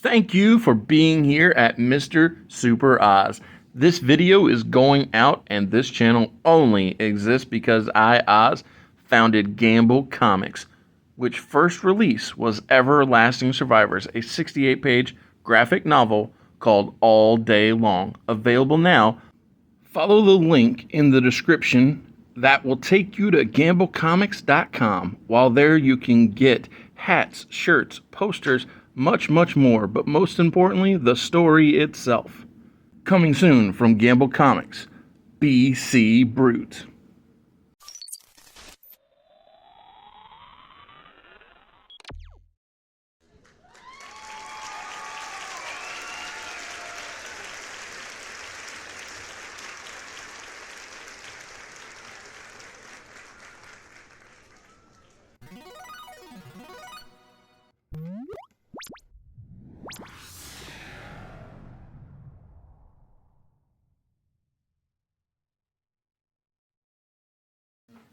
Thank you for being here at Mr. Super Oz. This video is going out, and this channel only exists because I, Oz, founded Gamble Comics, which first release was Everlasting Survivors, a 68-page graphic novel called All Day Long. Available now. Follow the link in the description that will take you to gamblecomics.com. While there, you can get hats, shirts, posters, much more, but most importantly, the story itself. Coming soon from Gamble Comics, BC Brute.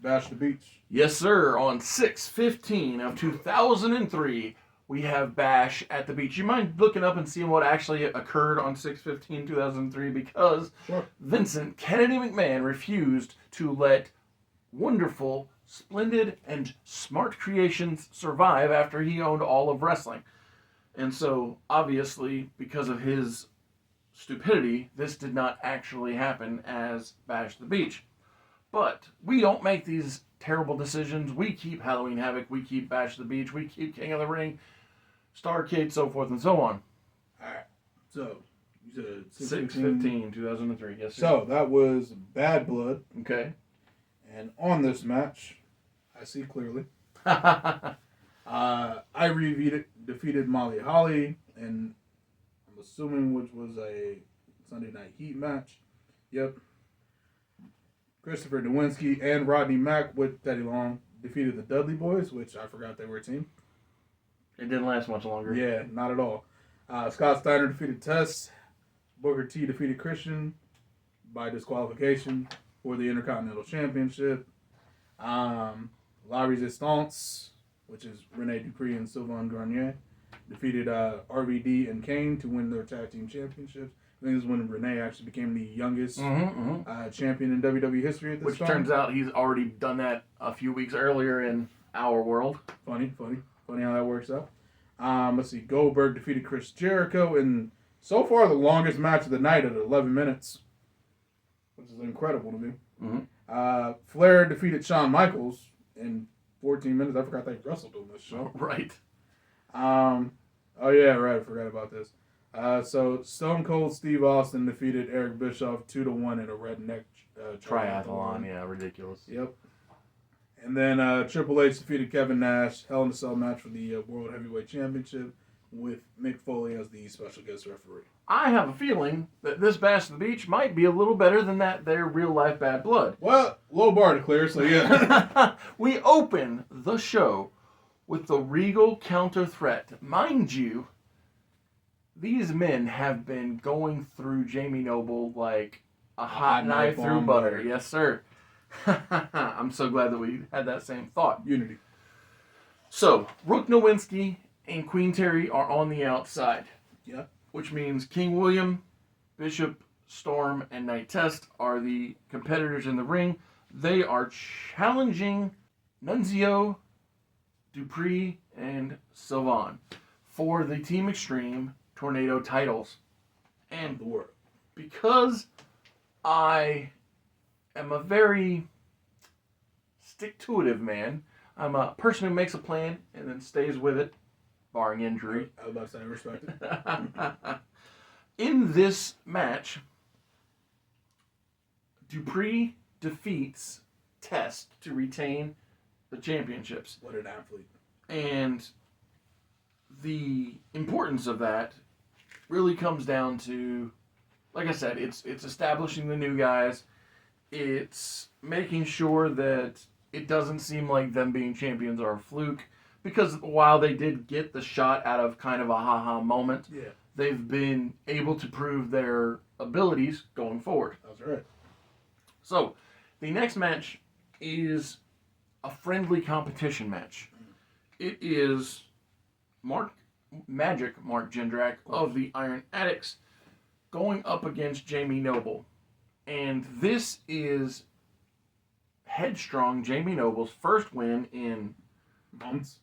Bash the Beach. Yes, sir. On 6/15 of 2003, we have Bash at the Beach. You mind looking up and seeing what actually occurred on 6/15/2003? Because Sure. Vincent Kennedy McMahon refused to let wonderful, splendid, and smart creations survive after he owned all of wrestling. And so, obviously, because of his stupidity, this did not actually happen as Bash the Beach. But we don't make these terrible decisions. We keep Halloween Havoc, we keep Bash the Beach, we keep King of the Ring, Starrcade, so forth and so on. Alright. So, you said 6/15/2003, yes, sir. So, that was Bad Blood. Okay. And on this match, I see clearly. Ivory defeated Molly Holly, and I'm assuming which was a Sunday Night Heat match. Yep. Christopher Nowinski and Rodney Mack with Teddy Long defeated the Dudley Boys, which I forgot they were a team. It didn't last much longer. Yeah, not at all. Scott Steiner defeated Test. Booker T defeated Christian by disqualification for the Intercontinental Championship. La Resistance, which is Rene Dupree and Sylvain Grenier, defeated RVD and Kane to win their tag team championships. I think this is when Renee actually became the youngest champion in WWE history at this time. Which turns out he's already done that a few weeks earlier in our world. Funny how that works out. Let's see. Goldberg defeated Chris Jericho in so far the longest match of the night at 11 minutes, which is incredible to me. Flair defeated Shawn Michaels in 14 minutes. I forgot they wrestled on this show. Right. Oh yeah, right. I forgot about this. So Stone Cold Steve Austin defeated Eric Bischoff 2-1 in a redneck triathlon. Yeah, ridiculous. Yep. And then Triple H defeated Kevin Nash, Hell in a Cell match for the World Heavyweight Championship with Mick Foley as the special guest referee. I have a feeling that this Bash of the Beach might be a little better than their real life Bad Blood. Well, low bar to clear, so yeah. We open the show with the Regal counter threat. Mind you, these men have been going through Jamie Noble like a hot knife through butter. Yes, sir. I'm so glad that we had that same thought. Unity. So, Rook Nowinski and Queen Terry are on the outside. Yeah. Which means King William, Bishop, Storm, and Night Test are the competitors in the ring. They are challenging Nunzio, Dupree, and Sylvain for the Team Extreme Tornado titles. And the world. Because I am a very stick-to-itive man, I'm a person who makes a plan and then stays with it, barring injury. I was about to say, I respect it. In this match, Dupree defeats Test to retain the championships. What an athlete. And the importance of that really comes down to, like I said, it's establishing the new guys. It's making sure that it doesn't seem like them being champions are a fluke. Because while they did get the shot out of kind of a ha-ha moment, they've been able to prove their abilities going forward. That's right. So, the next match is a friendly competition match. It is Mark Magic Mark Jindrak of the Iron Addicts going up against Jamie Noble. And this is headstrong Jamie Noble's first win in Months.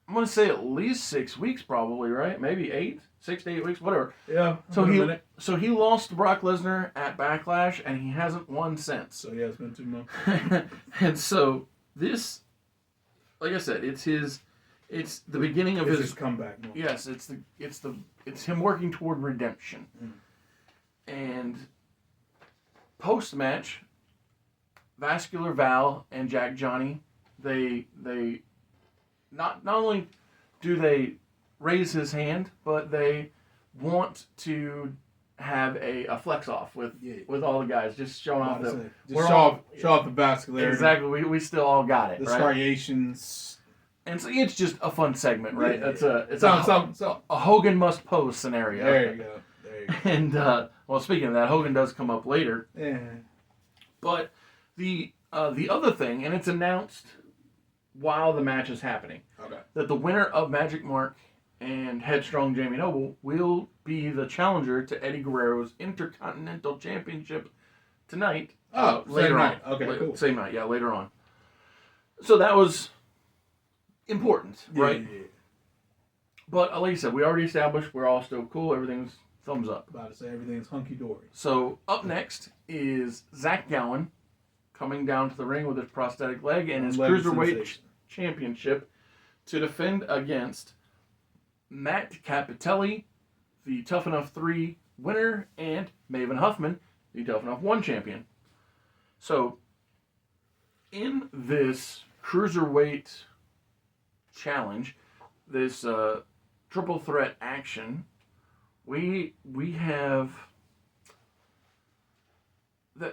I'm going to say at least 6 weeks, probably, right? Maybe 8, 6 to 8 weeks, whatever. Yeah. So he lost to Brock Lesnar at Backlash, and he hasn't won since. So yeah, it's been 2 months. And so this, like I said, it's the beginning of his comeback. Moment. Yes, it's him working toward redemption. And post match, Vascular Val and Jack Johnny, they not only do they raise his hand, but they want to have a flex off with all the guys, just showing off that show off the vascularity. Exactly, we still all got it. The right? striations. And so it's just a fun segment, right? Yeah. It's a Hogan must pose scenario. There you go. And well, speaking of that, Hogan does come up later. Yeah. But the other thing, and it's announced while the match is happening, that the winner of Magic Mark and Headstrong Jamie Noble will be the challenger to Eddie Guerrero's Intercontinental Championship tonight. Later on. Okay, cool. Same night, yeah, later on. So that was important, right? Yeah. But like I said, we already established we're all still cool. Everything's thumbs up. About to say everything's hunky dory. So up next is Zach Gowen coming down to the ring with his prosthetic leg and his Cruiserweight Championship to defend against Matt Capitelli, the Tough Enough 3 winner, and Maven Huffman, the Tough Enough 1 champion. So in this Cruiserweight challenge, this triple threat action, we have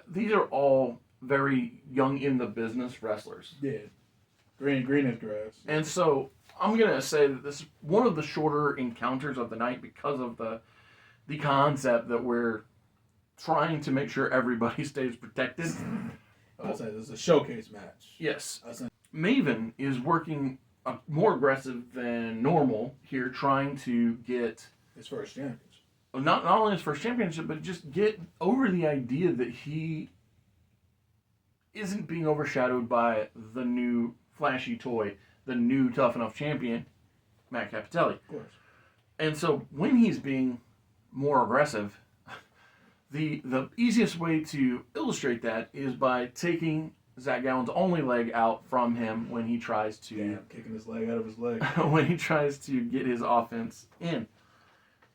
these are all very young in the business wrestlers. Yeah. Green as grass. And so I'm gonna say that this is one of the shorter encounters of the night because of the concept that we're trying to make sure everybody stays protected. I'll say this is a showcase match. Yes. Maven is working more aggressive than normal here, trying to get his first championship. Not only his first championship, but just get over the idea that he isn't being overshadowed by the new flashy toy, the new Tough Enough champion, Matt Capitelli. Of course. And so when he's being more aggressive, the easiest way to illustrate that is by taking Zach Gowen's only leg out from him when he tries to kicking his leg out of his leg. when he tries to get his offense in.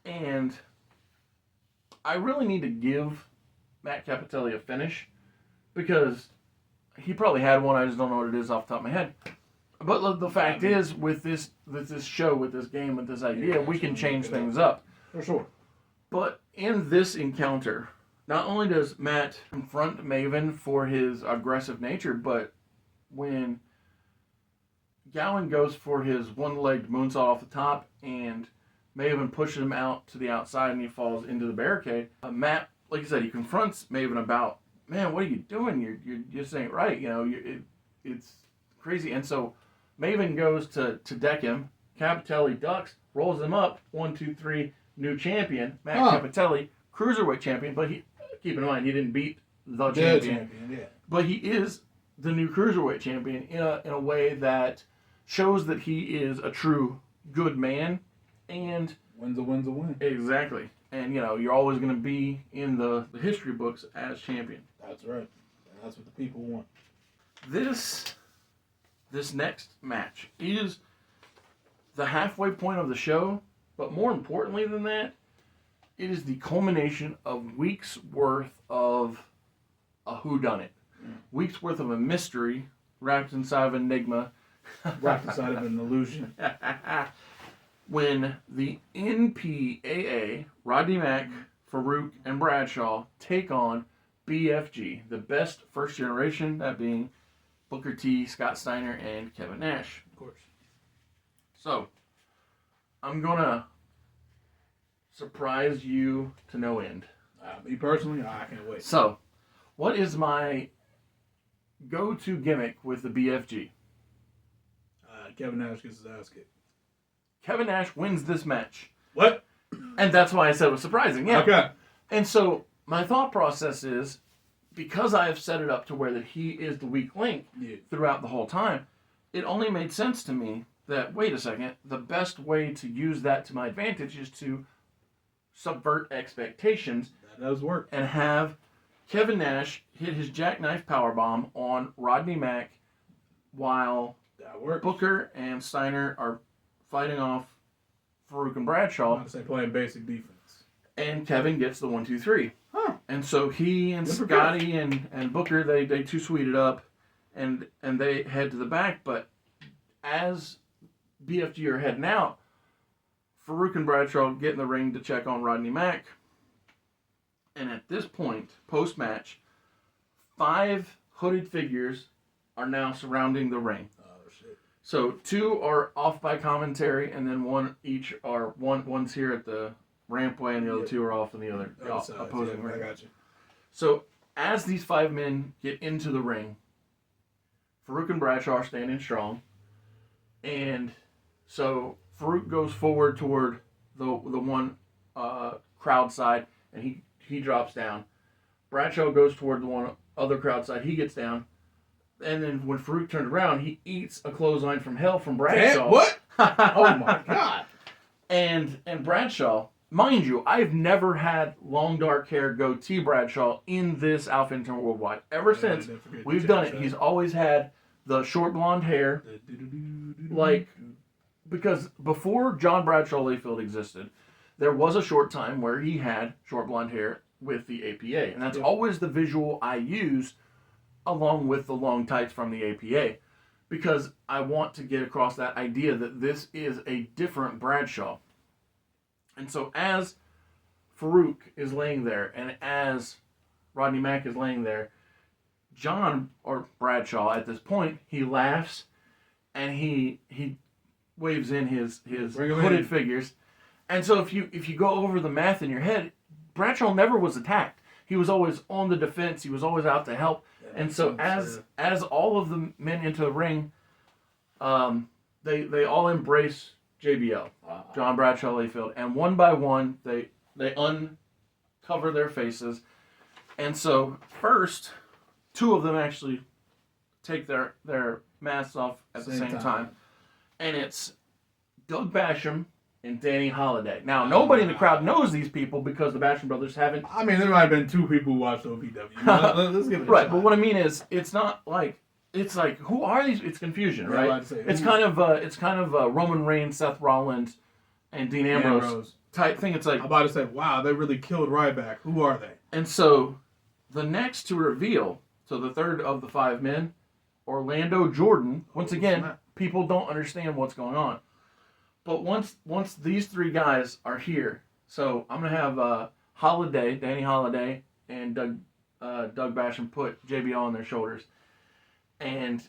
And I really need to give Matt Capitelli a finish because he probably had one. I just don't know what it is off the top of my head. But the fact is, with this show, with this game, with this idea, we can change things up. For sure. But in this encounter, not only does Matt confront Maven for his aggressive nature, but when Gowen goes for his one-legged moonsault off the top and Maven pushes him out to the outside and he falls into the barricade, Matt, like I said, he confronts Maven about, man, what are you doing? You're just ain't right. You know, it's crazy. And so Maven goes to deck him. Capitelli ducks, rolls him up. 1, 2, 3, new champion. Matt Capitelli, Cruiserweight champion. But keep in mind, he didn't beat the champion. But he is the new Cruiserweight champion in a way that shows that he is a true good man. And win's a win. Exactly. And, you know, you're always going to be in the history books as champion. That's right. And that's what the people want. This next match is the halfway point of the show, but more importantly than that, it is the culmination of weeks worth of a whodunit. Weeks worth of a mystery wrapped inside of an enigma. Wrapped inside of an illusion. When the NPAA, Rodney Mack, Farouk, and Bradshaw take on BFG, the best first generation, that being Booker T, Scott Steiner, and Kevin Nash. Of course. So, I'm going to surprise you to no end. Me personally, I can't wait. So, what is my go-to gimmick with the BFG? Kevin Nash gets his ass kicked. Kevin Nash wins this match. What? And that's why I said it was surprising. Yeah. Okay. And so my thought process is, because I have set it up to where that he is the weak link throughout the whole time, it only made sense to me that, wait a second, the best way to use that to my advantage is to subvert expectations. That does work. And have Kevin Nash hit his jackknife powerbomb on Rodney Mack while That works. Booker and Steiner are fighting off Farouk and Bradshaw. I'm about to say playing basic defense. And Kevin gets the 1-2-3. Huh. And so he and Scotty and Booker, they two sweet it up, and they head to the back. But as BFG are heading out, Farouk and Bradshaw get in the ring to check on Rodney Mack. And at this point, post-match, 5 hooded figures are now surrounding the ring. Oh, shit. So 2 are off by commentary, and then one's here at the rampway, and the other 2 are off in the other opposing ring. I got you. So as these 5 men get into the ring, Farouk and Bradshaw are standing strong, and so Farouk goes forward toward the one crowd side, and he drops down. Bradshaw goes toward the one other crowd side. He gets down, and then when Farouk turns around, he eats a clothesline from hell from Bradshaw. Damn, what? Oh my god! And Bradshaw, mind you, I've never had long dark hair goatee Bradshaw in this Alpha Intern Worldwide. Ever since we've done it, he's always had the short blonde hair, like, because before John Bradshaw Layfield existed, there was a short time where he had short blonde hair with the APA, and that's always the visual I use along with the long tights from the APA, because I want to get across that idea that this is a different Bradshaw. And so as Farouk is laying there, and as Rodney Mack is laying there, John, or Bradshaw at this point, he laughs, and he waves in his hooded figures. And so if you go over the math in your head, Bradshaw never was attacked. He was always on the defense. He was always out to help. And so as all of the men into the ring, they all embrace JBL, John Bradshaw Layfield, and one by one they uncover their faces. And so first, 2 of them actually take their masks off at the same time. And it's Doug Basham and Danny Holiday. Now, nobody in the crowd knows these people because the Basham brothers haven't... I mean, there might have been 2 people who watched OVW. Let's give it a right, shot. but what I mean is, it's not like... It's like, who are these? It's confusion, right? It's kind of Roman Reigns, Seth Rollins, and Dean Ambrose type thing. It's like... I'm about to say, wow, they really killed Ryback. Who are they? And so, the next to reveal, so the third of the 5 men, Orlando Jordan. Once again, people don't understand what's going on. But once these 3 guys are here, so I'm going to have Danny Holiday, and Doug Basham put JBL on their shoulders. And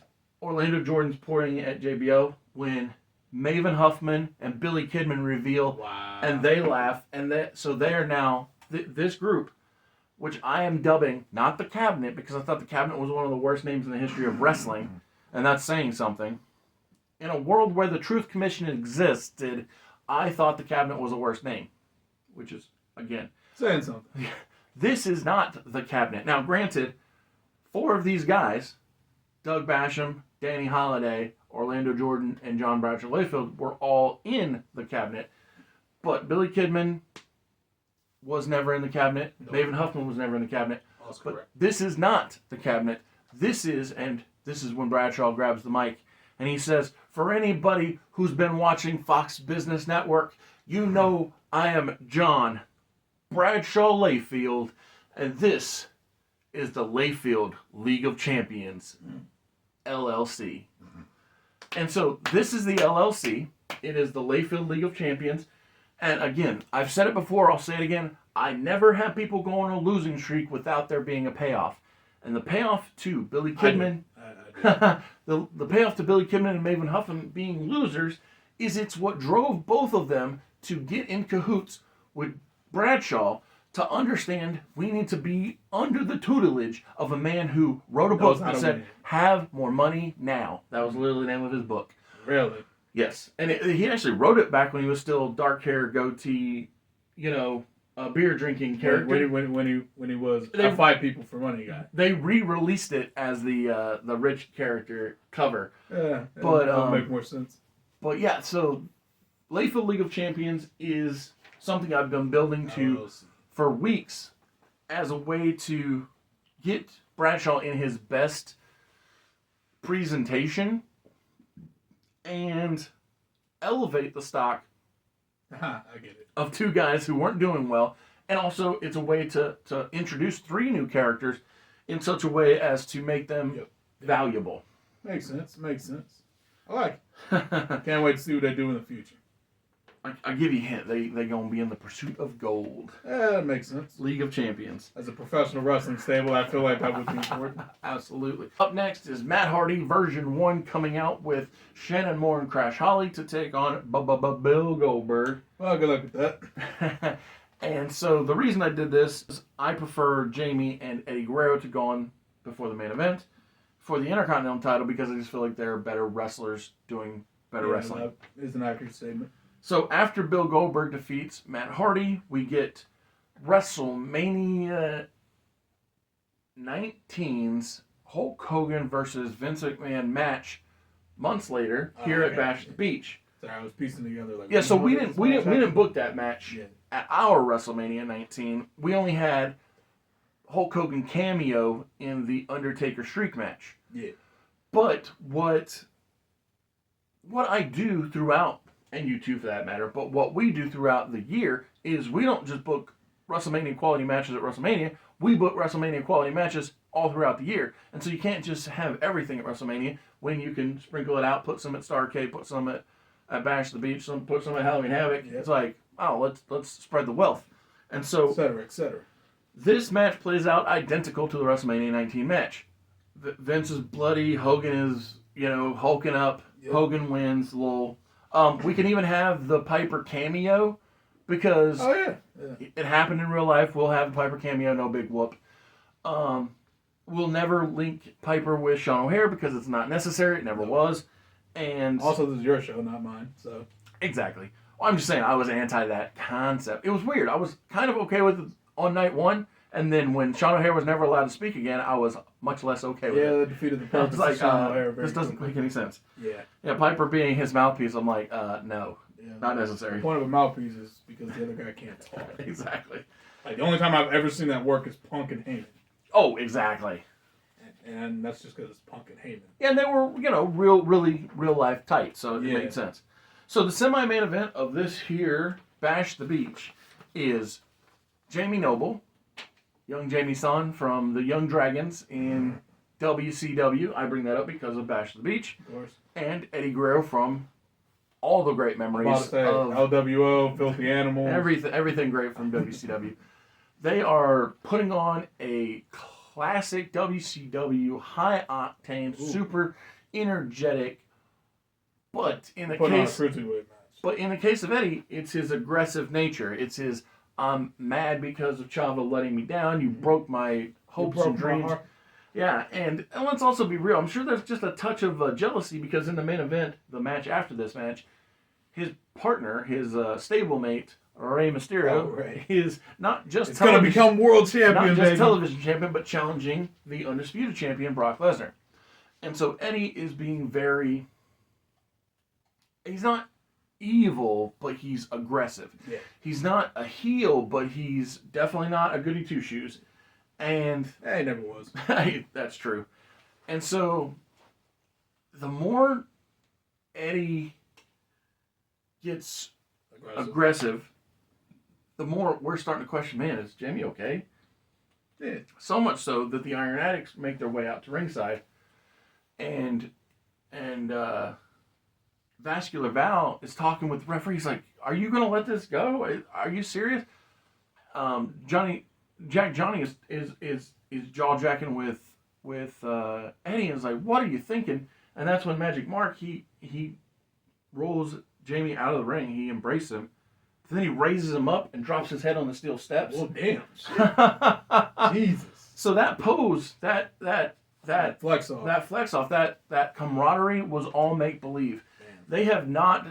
Orlando Jordan's pointing at JBL when Maven Huffman and Billy Kidman reveal, and they laugh, and so they are now, this group, which I am dubbing, not the Cabinet, because I thought the Cabinet was one of the worst names in the history of wrestling, and that's saying something. In a world where the Truth Commission existed, I thought the Cabinet was the worst name, which is, again... saying something. This is not the Cabinet. Now, granted, 4 of these guys, Doug Basham, Danny Holiday, Orlando Jordan, and John Bradshaw Layfield, were all in the Cabinet. But Billy Kidman was never in the Cabinet. Nope. Maven Huffman was never in the Cabinet. That's but correct. This is not the Cabinet. This is when Bradshaw grabs the mic, and he says, for anybody who's been watching Fox Business Network, you know I am John Bradshaw Layfield, and this is the Layfield League of Champions, LLC. And so this is the LLC. It is the Layfield League of Champions. And again, I've said it before, I'll say it again. I never have people go on a losing streak without there being a payoff. And the payoff to Billy Kidman, the payoff to Billy Kidman and Maven Huffman being losers is it's what drove both of them to get in cahoots with Bradshaw to understand we need to be under the tutelage of a man who wrote a book that said, have more money now. That was literally the name of his book. Really? Yes, and he actually wrote it back when he was still dark hair, goatee, a beer drinking character. When he was a fight people for money guy. They re-released it as the rich character cover. Yeah, but that'll make more sense. But yeah, so Layfield League of Champions is something I've been building to for weeks as a way to get Bradshaw in his best presentation and elevate the stock I get it. of two guys who weren't doing well. And also, it's a way to introduce three new characters in such a way as to make them valuable. Makes sense. I like it. Can't wait to see what they do in the future. I give you a hint. They going to be in the pursuit of gold. Yeah, that makes sense. League of Champions. As a professional wrestling stable, I feel like that would be important. Absolutely. Up next is Matt Hardy version 1 coming out with Shannon Moore and Crash Holly to take on Bill Goldberg. Well, good luck with that. And so the reason I did this is I prefer Jamie and Eddie Guerrero to go on before the main event for the Intercontinental title because I just feel like they're better wrestlers doing better wrestling. That is an accurate statement. So after Bill Goldberg defeats Matt Hardy, we get WrestleMania 19's Hulk Hogan versus Vince McMahon match months later here at Bash at the Beach. Sorry, I was piecing together like. Yeah, so we didn't book that match at our WrestleMania 19. We only had Hulk Hogan cameo in the Undertaker Streak match. Yeah. But what I do throughout, and you too for that matter, but what we do throughout the year is we don't just book WrestleMania quality matches at WrestleMania. We book WrestleMania quality matches all throughout the year. And so you can't just have everything at WrestleMania when you can sprinkle it out, put some at Starrcade, put some at Bash at the Beach, put some at Halloween Havoc. Yep. It's like, oh, let's spread the wealth. And so, et cetera. This match plays out identical to the WrestleMania 19 match. Vince is bloody, Hogan is, hulking up, yep. Hogan wins, lol. We can even have the Piper cameo because it happened in real life. We'll have the Piper cameo, no big whoop. We'll never link Piper with Sean O'Haire because it's not necessary. It never was. And also, this is your show, not mine. So exactly. Well, I'm just saying I was anti that concept. It was weird. I was kind of okay with it on night one, and then when Sean O'Haire was never allowed to speak again, I was much less okay with it. Yeah, that defeated the purpose of Sean O'Haire. This doesn't make any sense. Yeah, Piper being his mouthpiece, I'm like, no, not necessary. The point of a mouthpiece is because the other guy can't talk. Exactly. Like the only time I've ever seen that work is Punk and Heyman. Oh, exactly. And that's just because it's Punk and Heyman. Yeah, and they were, really real life tight, so it made sense. So the semi-main event of this here Bash the Beach is Jamie Noble, young Jamie's son from the Young Dragons in WCW. I bring that up because of Bash the Beach. Of course. And Eddie Guerrero from all the great memories of LWO, Filthy Animals. Everything great from WCW. They are putting on a classic WCW, high octane, super energetic. But in the case of Eddie, it's his aggressive nature. It's his I'm mad because of Chavo letting me down. You broke my hopes and dreams. Yeah, and let's also be real. I'm sure there's just a touch of jealousy because in the main event, the match after this match, his partner, his stablemate, Rey Mysterio, is not just going to become world champion, not just television champion, but challenging the undisputed champion Brock Lesnar. And so Eddie is being very. He's not evil, but he's aggressive. Yeah. He's not a heel, but he's definitely not a goody two shoes. And he never was. That's true. And so the more Eddie gets aggressive, the more we're starting to question, man, is Jamie okay? Yeah. So much so that the Iron Addicts make their way out to ringside, and Vascular Val is talking with the referee. He's like, "Are you going to let this go? Are you serious?" Johnny is jaw jacking with Eddie and is like, "What are you thinking?" And that's when Magic Mark he rolls Jamie out of the ring. He embraces him. Then he raises him up and drops his head on the steel steps. Oh damn! Jesus. So that pose, that flex off, that camaraderie was all make believe. they have not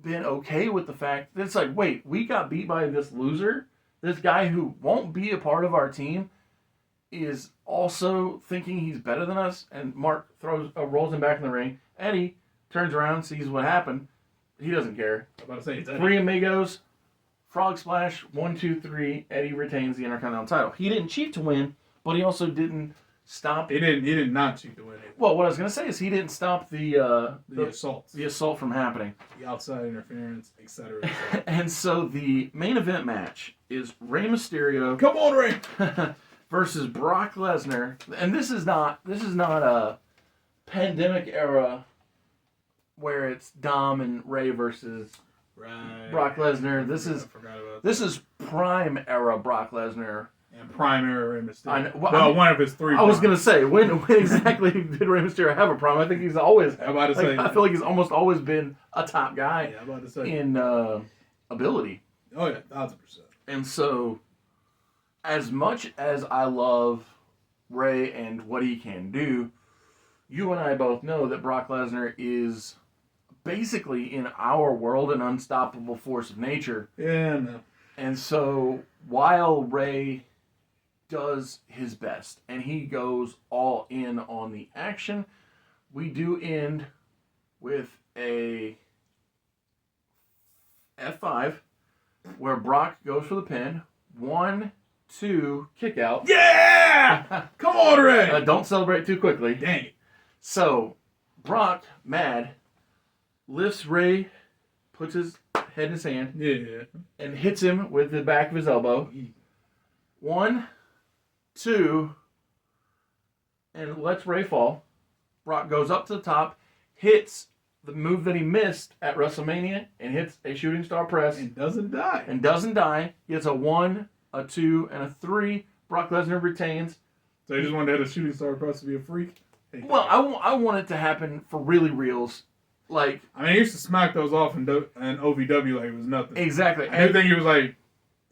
been okay with the fact that it's like, wait, we got beat by this loser. This guy who won't be a part of our team is also thinking he's better than us. And Mark rolls him back in the ring. Eddie turns around, sees what happened. He doesn't care. I'm about to say it's Eddie. Three Amigos, Frog Splash, 1, 2, 3. Eddie retains the Intercontinental title. He didn't cheat to win, but he also didn't stop. He did not cheat to win it. Well, what I was gonna say is he didn't stop the assault from happening, the outside interference, etc. and so the main event match is Rey Mysterio Come on, Rey! versus Brock Lesnar, and this is not a pandemic era where it's Dom and Rey versus Brock Lesnar. This is prime era Brock Lesnar. And prime era Rey Mysterio. Well, one of his three. I was gonna say when exactly did Rey Mysterio have a prime? I think he's always. I'm about to say. I feel like he's almost always been a top guy. Yeah, I'm about to say. In ability. Oh yeah, 1000%. And so, as much as I love Rey and what he can do, you and I both know that Brock Lesnar is basically in our world an unstoppable force of nature. Yeah, no. And so, while Rey does his best and he goes all in on the action, we do end with a F5 where Brock goes for the pin. 1, 2, kick out. Yeah! Come on, Rey! Don't celebrate too quickly. Dang it. So, Brock, mad, lifts Rey, puts his head in his hand, Yeah. and hits him with the back of his elbow. 1, 2, and lets Rey fall. Brock goes up to the top, hits the move that he missed at WrestleMania, and hits a shooting star press. And doesn't die. And doesn't die. He hits a 1, a 2, and a 3. Brock Lesnar retains. So you just wanted to have a shooting star press to be a freak? Well, I want it to happen for really reals. Like, I mean, he used to smack those off in OVW like it was nothing. Exactly. I do think he was like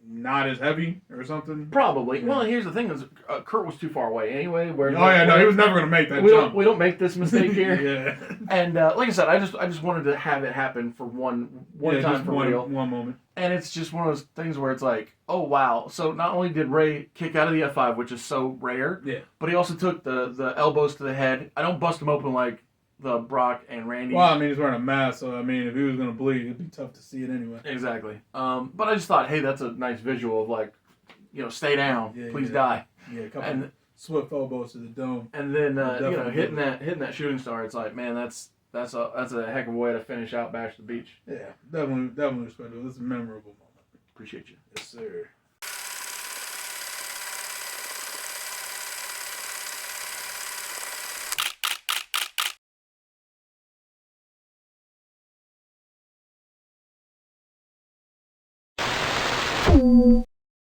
not as heavy or something. Probably. Yeah. Well, here's the thing: is Kurt was too far away anyway. He was never going to make that jump. We don't make this mistake here. Yeah. And like I said, I just wanted to have it happen for one time for real. One moment. And it's just one of those things where it's like, oh wow! So not only did Rey kick out of the F5, which is so rare, yeah, but he also took the elbows to the head. I don't bust him open like the Brock and Randy. Well, I mean, he's wearing a mask, so I mean, if he was going to bleed, it'd be tough to see it anyway. Exactly. But I just thought, hey, that's a nice visual of like, stay down, please die. Yeah, a couple swift elbows to the dome. And then hitting that shooting star, it's like, man, that's a heck of a way to finish out Bash the Beach. Yeah, definitely respectful. This is a memorable moment. Appreciate you. Yes, sir.